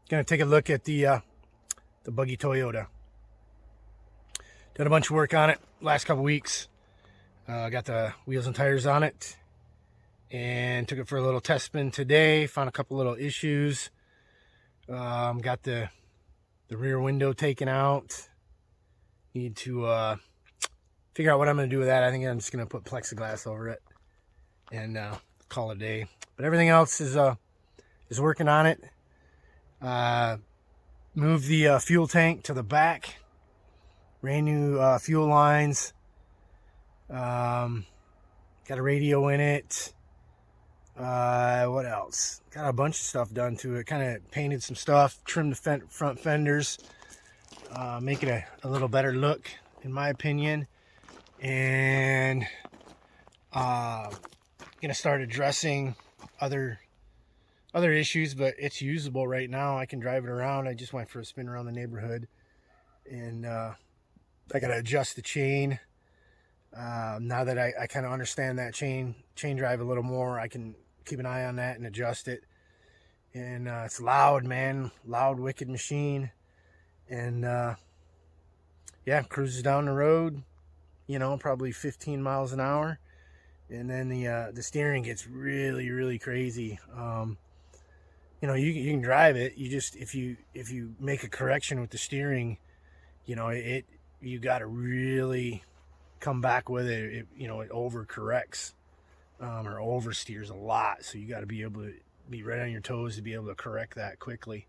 Gonna take a look at the Buggy Toyota. Done a bunch of work on it last couple weeks. Got the wheels and tires on it and took it for a little test spin today. Found a couple little issues. Got the rear window taken out. Need to figure out what I'm gonna do with that. I think I'm just gonna put plexiglass over it and call it a day. But everything else is working on it. Moved the fuel tank to the back. Ran new fuel lines. Got a radio in it. What else? Got a bunch of stuff done to it. Kind of painted some stuff. Trimmed the front fenders. Make it a little better look, in my opinion. And gonna start addressing other issues, but it's usable right now. I can drive it around. I just went for a spin around the neighborhood, and I gotta adjust the chain. Now that I kind of understand that chain drive a little more, I can keep an eye on that and adjust it. And it's loud, man. Loud, wicked machine. And yeah, cruises down the road, you know, probably 15 miles an hour. And then the steering gets really, really crazy. You know, you can drive it. You just, if you make a correction with the steering, you know, you got to really come back with it. You know, it overcorrects or oversteers a lot. So you got to be able to be right on your toes to be able to correct that quickly.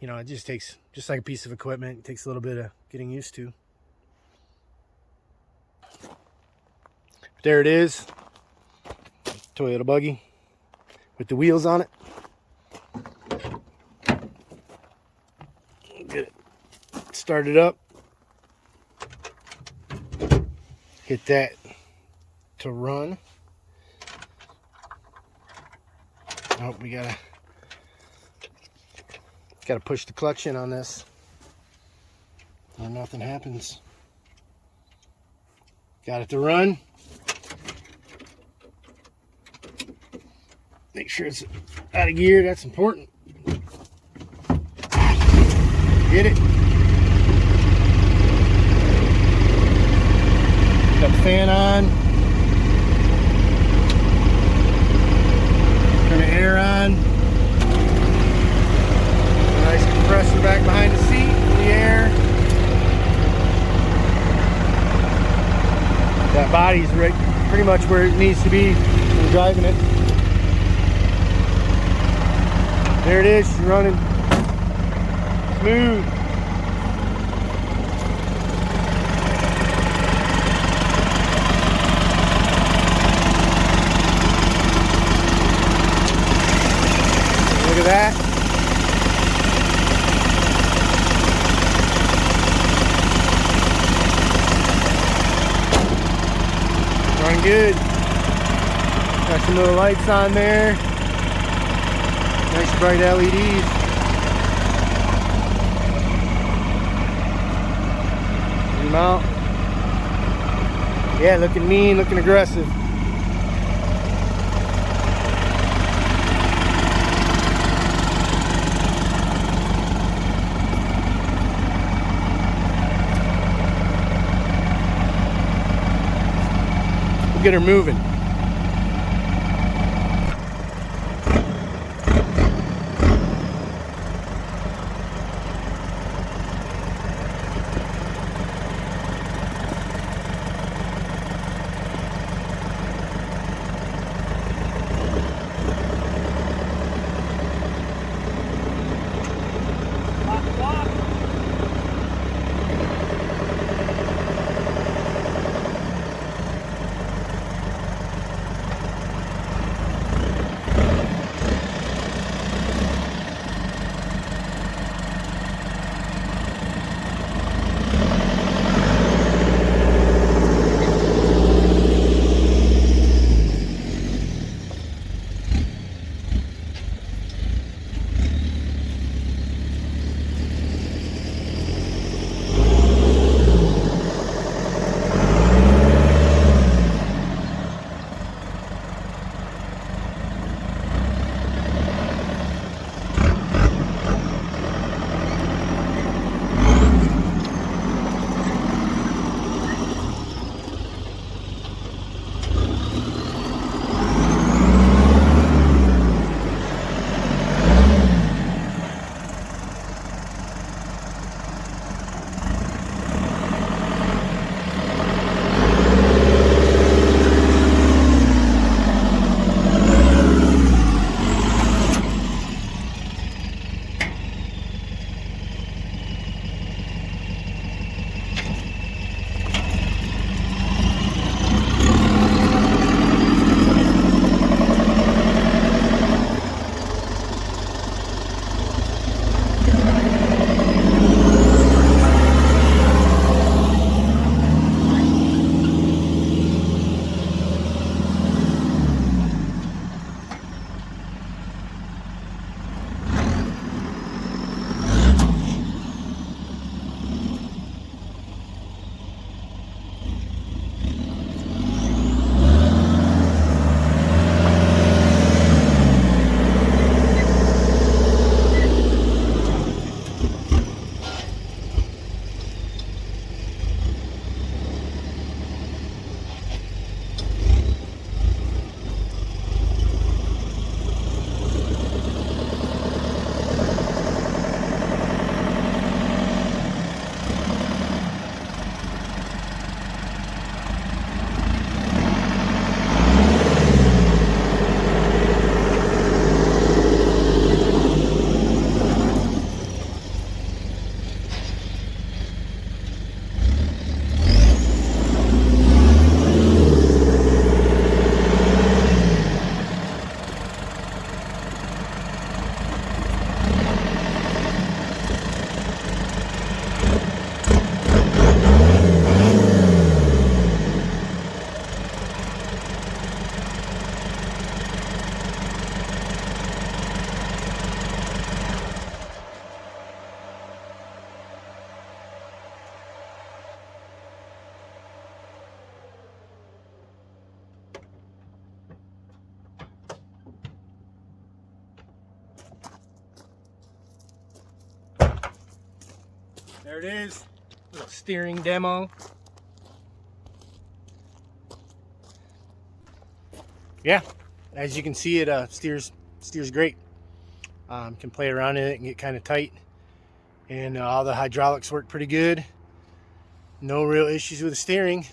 You know, it just takes, just like a piece of equipment, it takes a little bit of getting used to. There it is, Toyota Buggy with the wheels on it. Get it started up. Hit that to run. Oh, we gotta push the clutch in on this, or nothing happens. Got it to run. Make sure it's out of gear, that's important. Get it. Got the fan on. Turn the air on. A nice compressor back behind the seat for the air. That body's right, pretty much where it needs to be when you're driving it. There it is, she's running smooth. Look at that. Running good. Got some little lights on there. Nice bright LEDs. Zoom out. Yeah, looking mean, looking aggressive. We'll get her moving. There it is. Little steering demo. Yeah, as you can see, it steers great. Can play around in it and get kind of tight, and all the hydraulics work pretty good. No real issues with the steering.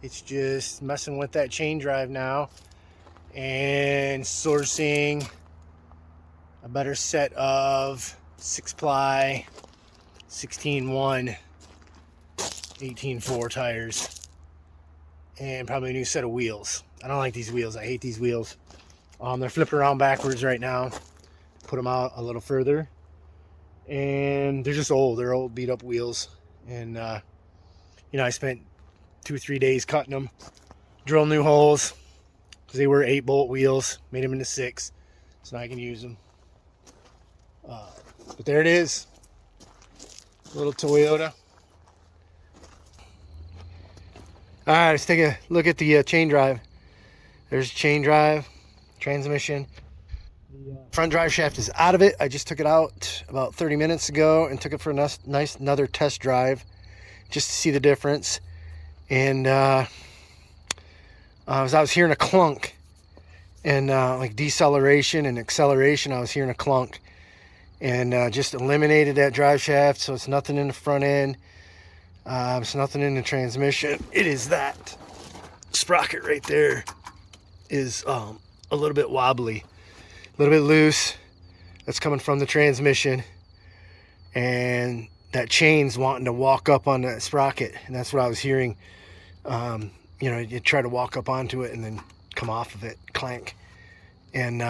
It's just messing with that chain drive now and sourcing a better set of 6-ply 16.1 18.4 tires and probably a new set of wheels. I don't like these wheels. I hate these wheels. They're flipping around backwards right now. Put them out a little further, and they're just old. They're old, beat up wheels. And you know, I spent 2-3 days cutting them, drill new holes, because they were 8-bolt wheels. Made them into 6, so now I can use them. But there it is, little Toyota. All right, let's take a look at the chain drive. There's chain drive, transmission. The front drive shaft is out of it. I just took it out about 30 minutes ago and took it for a nice another test drive just to see the difference. And as I was hearing a clunk, and like deceleration and acceleration, I was hearing a clunk, and just eliminated that drive shaft, so it's nothing in the front end. It's nothing in the transmission. It is that sprocket right there is a little bit wobbly, a little bit loose. That's coming from the transmission, and that chain's wanting to walk up on that sprocket, and that's what I was hearing. You know, you try to walk up onto it and then come off of it, clank. And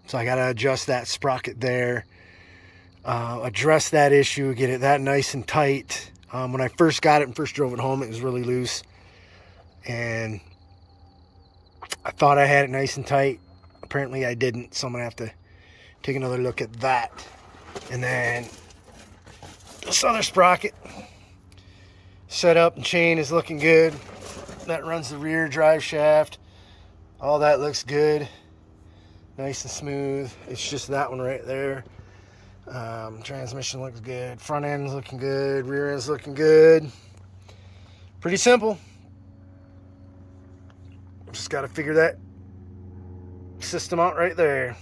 so I got to adjust that sprocket there, address that issue, get it that nice and tight. When I first got it and first drove it home, it was really loose, and I thought I had it nice and tight. Apparently I didn't, so I'm gonna have to take another look at that. And then this other sprocket set up and chain is looking good. That runs the rear drive shaft. All that looks good, nice and smooth. It's just that one right there. Transmission looks good, front end's looking good, rear end's looking good. Pretty simple. Just got to figure that system out right there.